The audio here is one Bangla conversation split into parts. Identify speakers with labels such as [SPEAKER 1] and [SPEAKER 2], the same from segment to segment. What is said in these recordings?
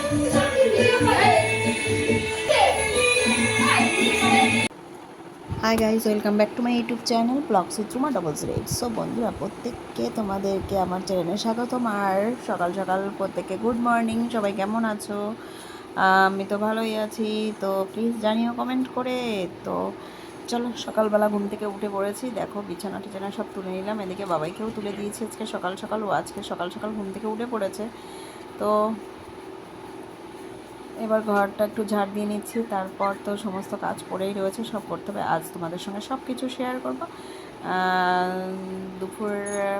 [SPEAKER 1] High guys, welcome back to my YouTube channel blogs with Ruma double 08। So বন্ধুরা, প্রত্যেককে তোমাদেরকে আমার চ্যানেলে স্বাগতম। আর সকাল সকাল প্রত্যেককে গুড মর্নিং। সবাই কেমন আছো? আমি তো ভালোই আছি। তো প্লিজ জানিও কমেন্ট করে। তো চলো, সকালবেলা ঘুম থেকে উঠে পড়েছি। দেখো, বিছানা টিছানা সব তুলে নিলাম। এদিকে বাবাইকেও তুলে দিয়েছি আজকে সকাল সকাল। ও আজকে সকাল সকাল ঘুম থেকে উঠে পড়েছে। তো এবার ঘরটা একটু ঝাড় দিয়ে নিচ্ছি। তারপর তো সমস্ত কাজ পড়েই রয়েছে, সব করতে হবে। আজ তোমাদের সঙ্গে সব কিছু শেয়ার করব। দুপুর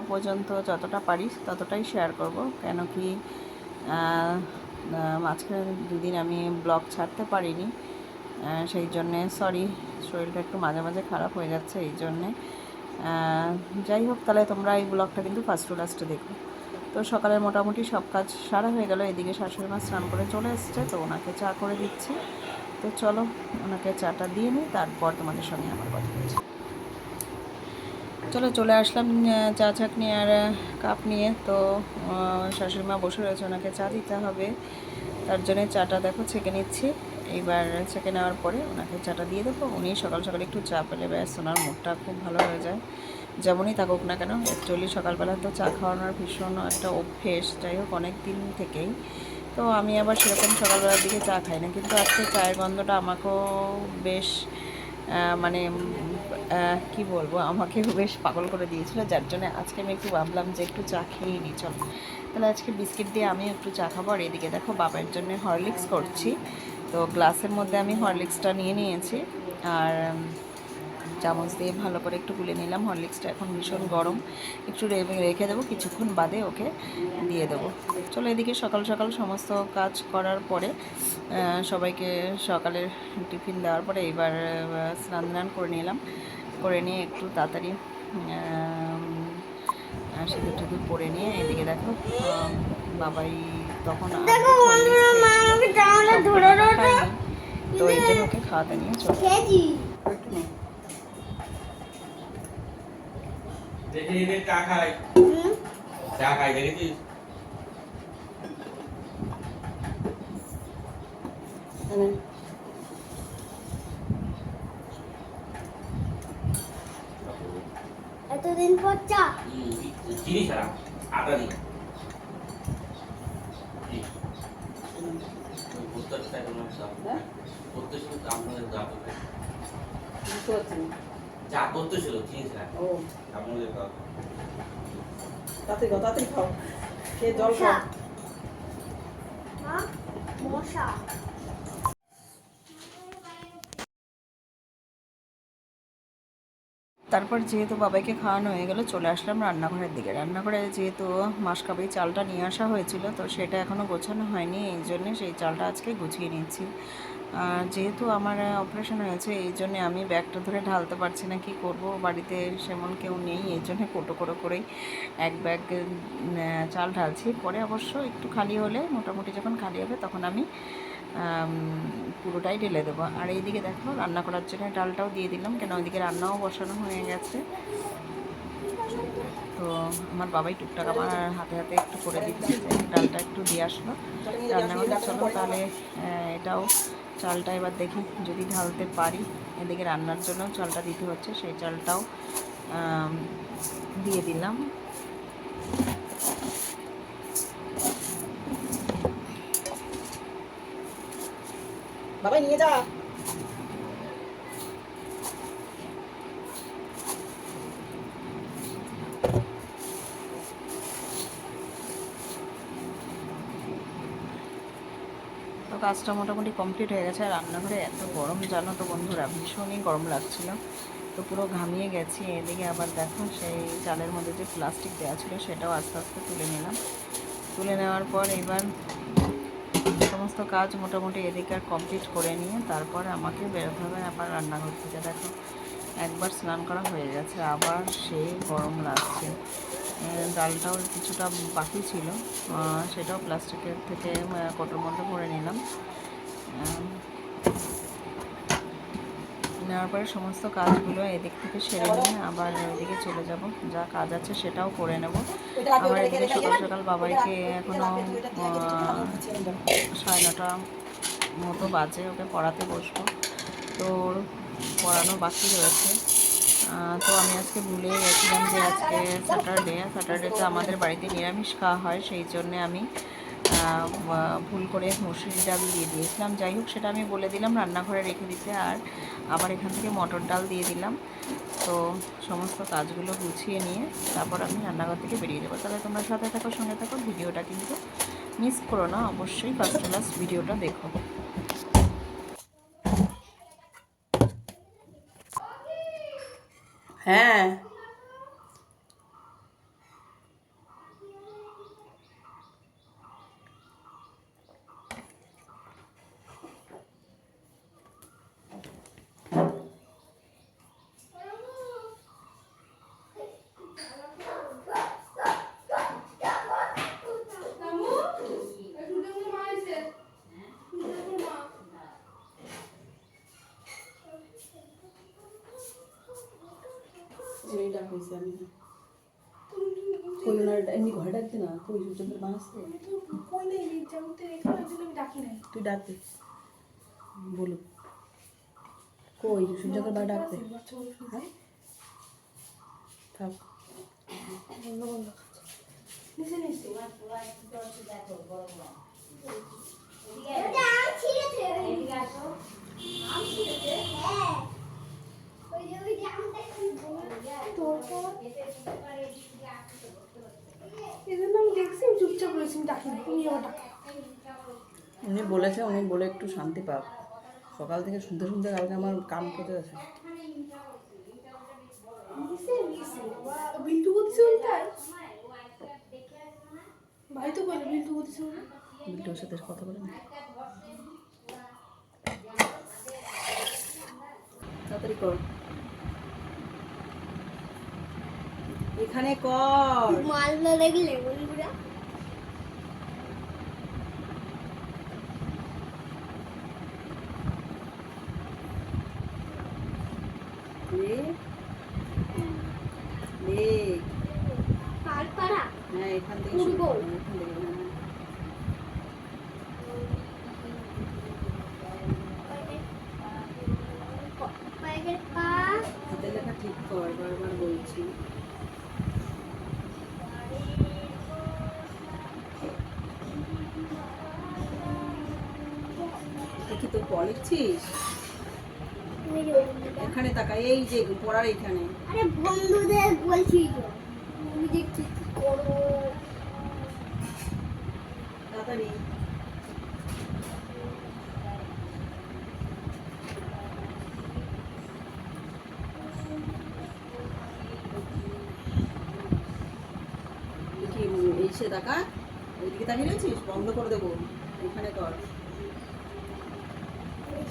[SPEAKER 1] পর্যন্ত যতটা পারি ততটাই শেয়ার করব, কেন কি মাঝখানে দুদিন আমি ব্লগ ছাড়তে পারিনি। সেই জন্যে সরি, শরীরটা একটু মাঝে মাঝে খারাপ হয়ে যাচ্ছে এই জন্যে। যাই হোক, তাহলে তোমরা এই ব্লগটা কিন্তু ফার্স্ট টু লাস্টে দেখো। তো সকালের মোটামুটি সব কাজ সারা হয়ে গেল। এদিকে শাশুড়ি মা স্নান করে চলে এসছে, তো ওনাকে চা করে দিচ্ছি। তো চলো, ওনাকে চাটা দিয়ে নিই, তারপর তোমাদের সঙ্গে আমার কথা বলছি। চলো, চলে আসলাম চা ছাঁকনি আর কাপ নিয়ে। তো শাশুড়ি মা বসে রয়েছে, ওনাকে চা দিতে হবে। তার জন্য চাটা দেখো ছেঁকে নিচ্ছি। এইবার ছেঁকে নেওয়ার পরে ওনাকে চাটা দিয়ে দেবো। উনি সকাল সকাল একটু চা পেলে ব্যাস ওনার মুডটা খুব ভালো হয়ে যায়, যেমনই থাকুক না কেন। অ্যাকচুয়ালি সকালবেলা তো চা খাওয়ানোর ভীষণ একটা অভ্যেস, যাই হোক অনেক দিন থেকেই। তো আমি আবার সেরকম সকালবেলার দিকে চা খাই না, কিন্তু আজকে চায়ের গন্ধটা আমাকেও বেশ মানে কি বলবো, আমাকে বেশ পাগল করে দিয়েছিল। যার জন্য আজকে আমি একটু ভাবলাম যে একটু চা খেয়ে নিই। চলো, তাহলে আজকে বিস্কিট দিয়ে আমি একটু চা খাবো। আর এদিকে দেখো, বাবার জন্য হরলিক্স করছি। তো গ্লাসের মধ্যে আমি হরলিক্সটা নিয়ে নিয়েছি, আর চামচ দিয়ে ভালো করে একটু গুলে নিলাম। হরলিক্সটা এখন ভীষণ গরম, একটু রেখে দেবো, কিছুক্ষণ বাদে ওকে দিয়ে দেবো। চলো, এদিকে সকাল সকাল সমস্ত কাজ করার পরে সবাইকে সকালের টিফিন দেওয়ার পরে এইবার স্নান করে নিলাম। করে নিয়ে একটু তাড়াতাড়ি সিঁদুর টিঁদুর পরে নিয়ে এদিকে দেখো, বাবাই তখন তো এই জন্য ওকে খাওয়াতে নিয়ে চলো।
[SPEAKER 2] চা খাই, চা খাই দেখেছিস?
[SPEAKER 3] এতদিন পর চা
[SPEAKER 2] চিনি ছাড়া আটা দিই। চা করতে ছিল চিনি ছাড়া। ও আপনাদের খাও,
[SPEAKER 4] তাড়াতাড়ি খাও, খেয়ে জল খাও।
[SPEAKER 3] মশা
[SPEAKER 1] তারপর যেহেতু বাবাইকে খাওয়ানো হয়ে গেল, চলে আসলাম রান্নাঘরের দিকে। রান্নাঘরে যেহেতু মাসকাবাই চালটা নিয়ে আসা হয়েছিল, তো সেটা এখনও গোছানো হয়নি, এই জন্যে সেই চালটা আজকে গুছিয়ে নিচ্ছি। যেহেতু আমার অপারেশন হয়েছে, এই জন্যে আমি ব্যাগটা ধরে ঢালতে পারছি না, কি করব, বাড়িতে সেমন কেউ নেই, এই জন্যে কোটো করেই এক ব্যাগ চাল ঢালছি। পরে অবশ্য একটু খালি হলে, মোটামুটি যখন খালি হবে তখন আমি পুরোটাই ঢেলে দেবো। আর এইদিকে দেখো, রান্না করার জন্য ডালটাও দিয়ে দিলাম, কেন ওইদিকে রান্নাও বসানো হয়ে গেছে। তো আমার বাবাই টুকটাক আমার হাতে হাতে একটু করে দিচ্ছে, যে ডালটা একটু দিয়ে আসলো রান্না করে। চলো, তাহলে এটাও চালটা এবার দেখি যদি ঢালতে পারি। এদিকে রান্নার জন্য চালটা দিতে হচ্ছে, সেই চালটাও দিয়ে দিলাম।
[SPEAKER 4] বাবা নিয়ে যা।
[SPEAKER 1] তো কাজটা মোটামুটি কমপ্লিট হয়ে গেছে। আর রান্নাঘরে এত গরম জানো তো বন্ধুরা, ভীষণই গরম লাগছিল, তো পুরো ঘামিয়ে গেছি। এদিকে আবার দেখো, সেই চালের মধ্যে যে প্লাস্টিক দেওয়া ছিল সেটাও আস্তে আস্তে তুলে নিলাম। তুলে নেওয়ার পর এবার সমস্ত কাজ মোটামুটি এদিকে আর কমপ্লিট করে নিয়ে তারপর আমাকে বেরোতে হবে আবার রান্নাঘর থেকে। দেখো, একবার স্নান করা হয়ে গেছে, আবার সেই গরম লাগছে। ডালটাও কিছুটা বাকি ছিল, সেটাও প্লাস্টিকের থেকে কোটোর মধ্যে ভরে নিলাম। নেওয়ার পরে সমস্ত কাজগুলো এদিক থেকে সেরে নিয়ে আবার ওইদিকে চলে যাব, যা কাজ আছে সেটাও করে নেব। আবার এদিকে সকাল সকাল বাবাইকে এখনও 9:30 মতো বাজে, ওকে পড়াতে বসবো। তো ওর পড়ানো বাকি রয়েছে। তো আমি আজকে ভুলে গেছিলাম যে আজকে স্যাটারডেতে আমাদের বাড়িতে নিরামিষ খাওয়া হয়, সেই জন্যে আমি ভুল করে মসুরি ডাল দিয়ে দিয়েছিলাম। যাই হোক, সেটা আমি বলে দিলাম রান্নাঘরে রেখে দিতে, আর আবার এখান থেকে মটর ডাল দিয়ে দিলাম। তো সমস্ত কাজগুলো গুছিয়ে নিয়ে তারপর আমি রান্নাঘর থেকে বেরিয়ে যাবো। তাহলে তোমরা সাথে থাকো, সঙ্গে থাকো, ভিডিওটা কিন্তু মিস করো না, অবশ্যই ফার্স্ট টু লাস্ট ভিডিওটা দেখো। হ্যাঁ,
[SPEAKER 4] এইটা হয়েছে আমি কই না এমনি ঘরে ডাকতে না, কই সূর্যের মা আসছে, তুই ডাকতে বলুক কই সূর্যের মা ডাকতে। হ্যাঁ থাক
[SPEAKER 3] এটা আম ছিঁড়েছে। আম ছিঁড়েছে? হ্যাঁ। ওই যে আমটা
[SPEAKER 5] এজন্য আমি দেখছি, আমি চুপচাপ রয়েছি, আমি ডাকি না, তুমি আবার ডাকো।
[SPEAKER 4] উনি বলেছে, উনি বলে একটু শান্তি পাক। সকাল থেকে শুনতে শুনতে কালকে আমার কান করতে আছে।
[SPEAKER 5] বিল্টু করছে ওইটাই ভাই তো বলে বিল্টু করছে ওটা।
[SPEAKER 4] বিল্টুর সাথে কথা বলে না, তাড়াতাড়ি কর, এখানে কর।
[SPEAKER 3] মালদা দেখলে বন্ধুরা, পালপাড়া
[SPEAKER 4] হ্যাঁ এখান থেকে
[SPEAKER 3] পূর্ব।
[SPEAKER 4] এখান থেকে
[SPEAKER 3] পায়ের পা
[SPEAKER 4] হাতের লেখা ঠিক কর, বারবার বলছি। দেখি তোর পড়া লিখছিস, এখানে তাকা, এই যে পড়ার এইখানে।
[SPEAKER 3] আরে বন্ধুদের বলছি তো, তুমি দেখছি কি করো।
[SPEAKER 4] তাড়াতাড়ি দেখি এসে তাকা, ওইদিকে তাকিয়ে রয়েছিস, বন্ধ করে দেবো, এখানে কর।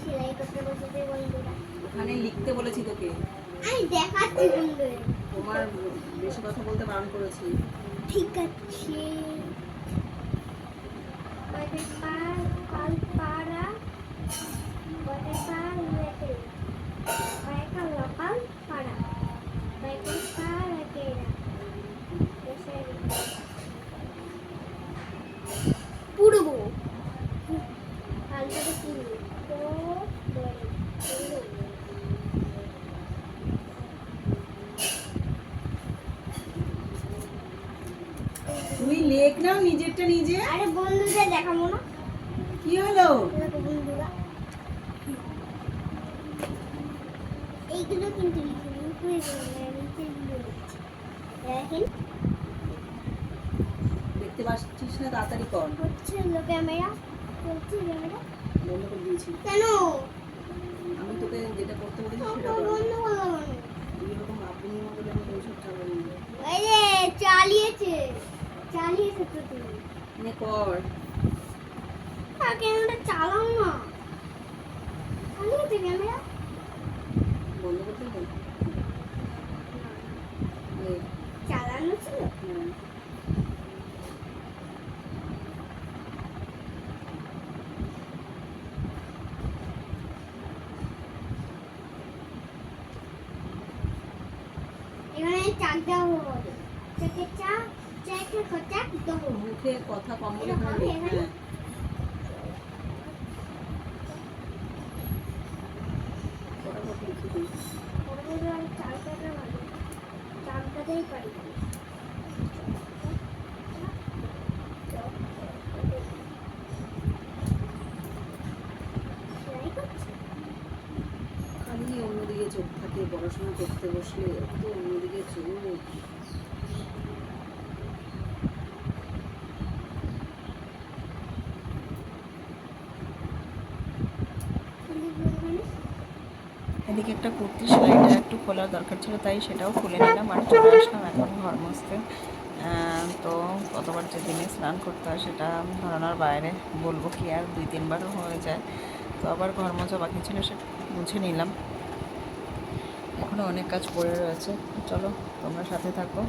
[SPEAKER 3] সেলাই করতে বসেছে বন্ধুরা,
[SPEAKER 4] ওখানে লিখতে বলেছি তোকে,
[SPEAKER 3] আমি দেখাচ্ছি বন্ধুদের।
[SPEAKER 4] তোমার বেশি কথা বলতে বারণ করেছি।
[SPEAKER 3] ঠিক আছে, পায়ের পা পালপাড়া, পায়ের পা লেটে, পায়ের পা লপাল পাড়া, পায়ের পা লেটেরা, পূর্ব পালপাড়া পূর্ব তো বড়
[SPEAKER 4] তুই লেখ না নিজেরটা নিজে।
[SPEAKER 3] আরে বন্ধুদের দেখাবো না,
[SPEAKER 4] কি হলো?
[SPEAKER 3] দেখো বন্ধুরা, এইগুলো কিন্তু দেখেন
[SPEAKER 4] দেখতে পাচ্ছিস না, তাড়াতাড়ি কর।
[SPEAKER 3] হচ্ছে হলো ক্যামেরা, চলছে ক্যামেরা।
[SPEAKER 4] বন্ধ করে দিয়েছি
[SPEAKER 3] কেন
[SPEAKER 4] আমি তোকে, যেটা করতে বলেছি সেটা
[SPEAKER 3] তখন
[SPEAKER 4] কর।
[SPEAKER 3] বন্ধ করলাম আমি?
[SPEAKER 4] এইরকম আপনি বলে আমি ওইসব চালাবো না।
[SPEAKER 3] এই যে চালিয়েছে তো তুমি,
[SPEAKER 4] নে কর।
[SPEAKER 3] ক্যামেরা চালাও না, চালিয়েছে ক্যামেরা,
[SPEAKER 4] বন্ধ করতে বল। এই,
[SPEAKER 3] চালানো ছিল।
[SPEAKER 4] হ্যাঁ।
[SPEAKER 3] এখানে চাক দেওয়া হবে, চাকের চাক, চাকের চাক দেবো।
[SPEAKER 4] মুখে কথা কম বলে
[SPEAKER 3] এটা হবে
[SPEAKER 4] এখানে
[SPEAKER 3] এখানে?
[SPEAKER 4] হ্যাঁ। পড়াশোনা করতে বসলে এত অন্যদিকে চোখ।
[SPEAKER 1] এদিকে একটা কুর্তি সেলাইটা একটু খোলার দরকার ছিল, তাই সেটাও খুলে নিলাম আর চলে আসলাম এখন ঘর মুছতে। তো কতবার যে দিনে স্নান করতে হয় সেটা ধারণার বাইরে, বলবো কি আর 2-3বারও হয়ে যায়। তো আবার ঘর মোছা বাকি ছিল, সে মুছে নিলাম। এখনও অনেক কাজ পড়ে রয়েছে, চলো তোমরা সাথে থাকো।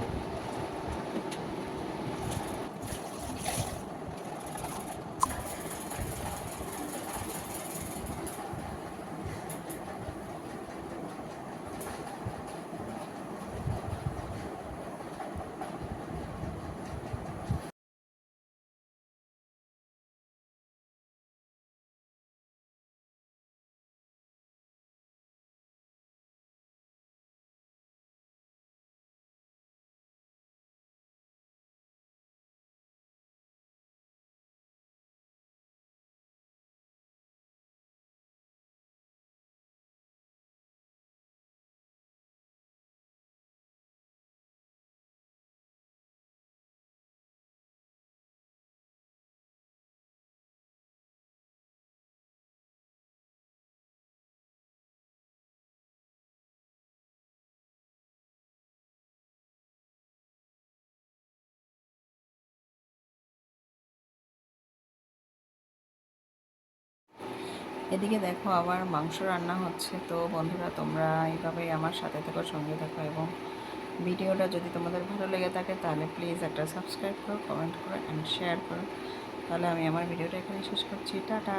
[SPEAKER 1] এদিকে দেখো আবার মাংস রান্না হচ্ছে। তো বন্ধুরা, তোমরা এইভাবেই আমার সাথে থেকো, সঙ্গে থাকো, এবং ভিডিওটা যদি তোমাদের ভালো লেগে থাকে তাহলে প্লিজ একটা সাবস্ক্রাইব করো, কমেন্ট করো অ্যান্ড শেয়ার করো। তাহলে আমি আমার ভিডিওটা এখানে শেষ করছি। টাটা।